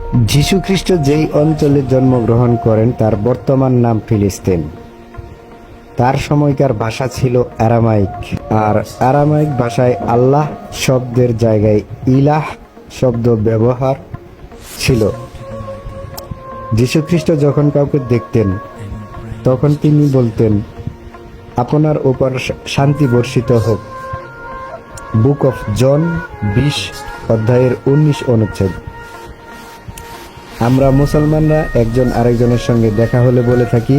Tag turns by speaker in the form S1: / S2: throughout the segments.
S1: যীশু খ্রিস্ট যেই অঞ্চলে জন্মগ্রহণ করেন তার বর্তমান নাম ফিলিস্তিন। তার সময়কার ভাষা ছিল আরামাইক, আর আরামাইক ভাষায় আল্লাহ শব্দের জায়গায় ইলাহ শব্দ ব্যবহার ছিল। যীশু খ্রিস্ট যখন কাউকে দেখতেন তখন তিনি বলতেন, আপনার উপর শান্তি বর্ষিত হোক। বুক অফ জন 20 অধ্যায়ের 19 অনুচ্ছেদ। আমরা মুসলমানরা একজন আরেকজনের সঙ্গে দেখা হলে বলে থাকি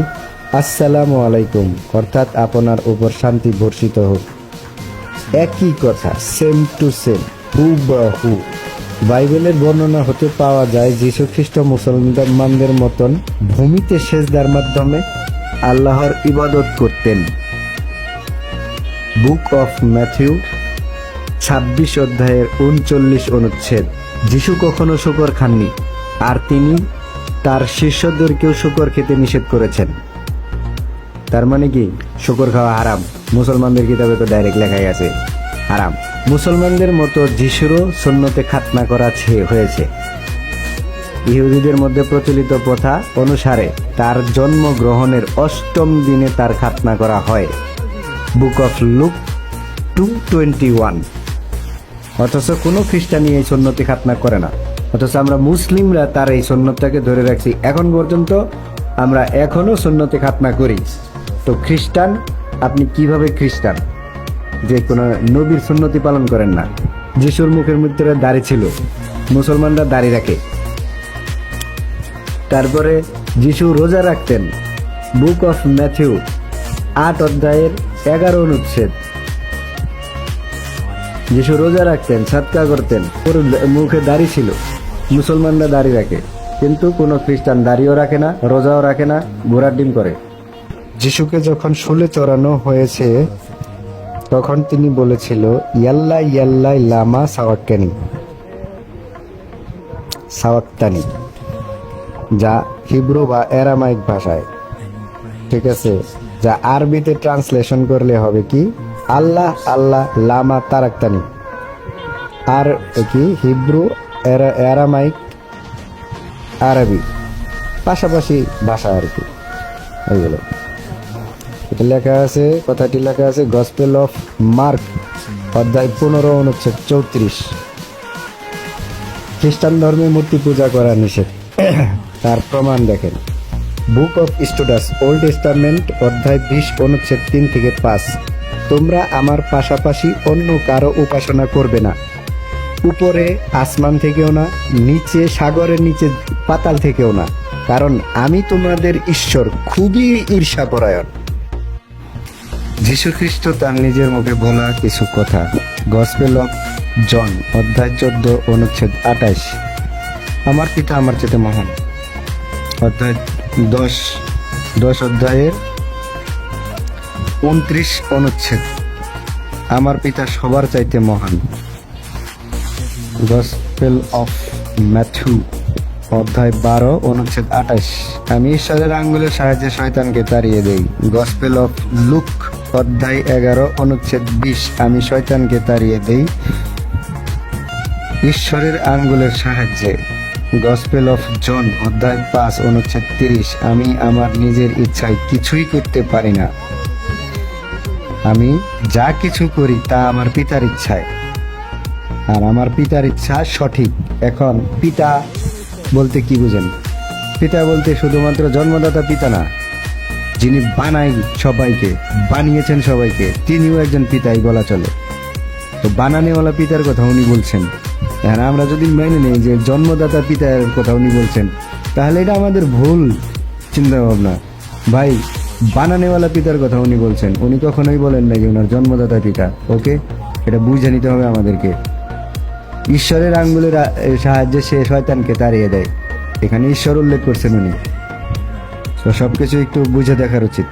S1: আসসালামু আলাইকুম, অর্থাৎ আপনার উপর শান্তি বর্ষিত হোক। একই কথা, সেম টু সেম, হুবহু। বাইবেলের বর্ণনা হতে পাওয়া যায় যীশু খ্রিস্ট মুসলমানদের মতন ভূমিতে সেজদার মাধ্যমে আল্লাহর ইবাদত করতেন। বুক অফ ম্যাথিউ 26 অধ্যায়ের 39 অনুচ্ছেদ। যিশু কখনো শূকর খাননি, আর তিনি তার শিষ্যদেরকেও শূকর খেতে নিষেধ করেছেন। তার মানে কি শূকর খাওয়া হারাম? মুসলমানদের কিতাবে তো ডাইরেক্ট লেখাই আছে হারাম। মুসলমানদের মতো যিশুরও সুন্নতে খাতনা করা হয়েছে। ইহুদিদের মধ্যে প্রচলিত প্রথা অনুসারে তার জন্মগ্রহণের 8ম দিনে তার খাতনা করা হয়। Book of look 2:21। অথচ কোনো খ্রিস্টানই এই সুন্নতে খাতনা করে না, অথচ আমরা মুসলিমরা তার এই সুন্নতটাকে ধরে রাখছি। এখন পর্যন্ত আমরা এখনো সুন্নতে খাতনা করি। তো খ্রিস্টান, আপনি কিভাবে খ্রিস্টান যে কোনো নবীর সুন্নতি পালন করেন না? যিশুর মুখের মধ্যে দাড়ি ছিল, মুসলমানরা দাড়ি রাখে। তারপরে যিশু রোজা রাখতেন। বুক অফ ম্যাথিউ 8 অধ্যায়ের 11 অনুচ্ছেদ। যিশু রোজা রাখতেন, সাদকা করতেন, মুখে দাড়ি ছিল। মুসলমানরা দাড়ি রাখে, কিন্তু কোনো খ্রিস্টান দাড়িও রাখে না, রোজাও রাখে না, ঘোড়ার ডিম করে। যিশুকে যখন শুলে চড়ানো হয়েছে তখন তিনি বলেছিল ইয়াল্লা ইয়াল্লা লামা সাওয়াক্তানি, যা হিব্রু বা অ্যারামাইক ভাষায়, ঠিক আছে, যা আরবিতে ট্রান্সলেশন করলে হবে কি আল্লাহ আল্লাহ লামা তারাক্তানি। আর কি হিব্রু, অ্যারামাইক, আরবি পাশাপাশি ভাষা আর কি। এইগুলো এটা লেখা আছে, কথাটি লেখা আছে গসপেল অফ মার্ক অধ্যায় 15 অনুচ্ছেদ 34। খ্রিস্টান ধর্মে মূর্তি পূজা করা নিষেধ। তার প্রমাণ দেখেন। বুক অফ স্টুডাস ওল্ড টেস্টামেন্ট অধ্যায় 20 অনুচ্ছেদ 3 থেকে 5। তোমরা আমার পাশাপাশি অন্য কারো উপাসনা করবে না, উপরে আসমান থেকেও না, নিচে সাগরের নিচে পাতাল থেকেও না, কারণ আমি তোমাদের ঈশ্বর খুবই ঈর্ষাপরায়ণ। যীশু খ্রিস্ট তার নিজের মুখে বলা কিছু কথা। গসপেল অফ জন অধ্যায় 14 অনুচ্ছেদ 28। আমার পিতা আমার চেয়ে মহান। অধ্যায় 10 অধ্যায়ের 29 অনুচ্ছেদ। আমার পিতা সবার চাইতে মহান। গসপেল অফ ম্যাথিউ অধ্যায় 12 অনুচ্ছেদ 28। আমি ঈশ্বরের আঙ্গুলের সাহায্যে শয়তানকে তাড়িয়ে দেই। গসপেল অফ লুক অধ্যায় 11 অনুচ্ছেদ 20। আমি শয়তানকে তাড়িয়ে দেই ঈশ্বরের আঙ্গুলের সাহায্যে। গসপেল অফ জন অধ্যায় 5 অনুচ্ছেদ 30। আমি আমার নিজের ইচ্ছায় কিছুই করতে পারি না, আমি যা কিছু করি তা আমার পিতার ইচ্ছায়, আর আমার পিতার ইচ্ছা সঠিক। এখন পিতা বলতে কি বুঝেন? পিতা বলতে শুধুমাত্র জন্মদাতা পিতা না, যিনি বানিয়েছেন সবাইকে, তিনিও একজন পিতাই বলা চলে। তো বানানেওয়ালা পিতার কথা উনি বলছেন। এখন আমরা যদি মেনে নেই যে জন্মদাতা পিতার কথা উনি বলছেন, তাহলে এটা আমাদের ভুল চিন্তা ভাবনা। ভাই, বানানেওয়ালা পিতার কথা উনি বলছেন, উনি কখনোই বলেন না যে ওনার জন্মদাতা পিতা। ওকে, এটা বুঝে নিতে হবে আমাদেরকে। ঈশ্বরের আঙ্গুলের সাহায্যে সে শয়তানকে তাড়িয়ে দেয়, এখানে ঈশ্বর উল্লেখ করছেন উনি। তো সবকিছু একটু বুঝে দেখার উচিত।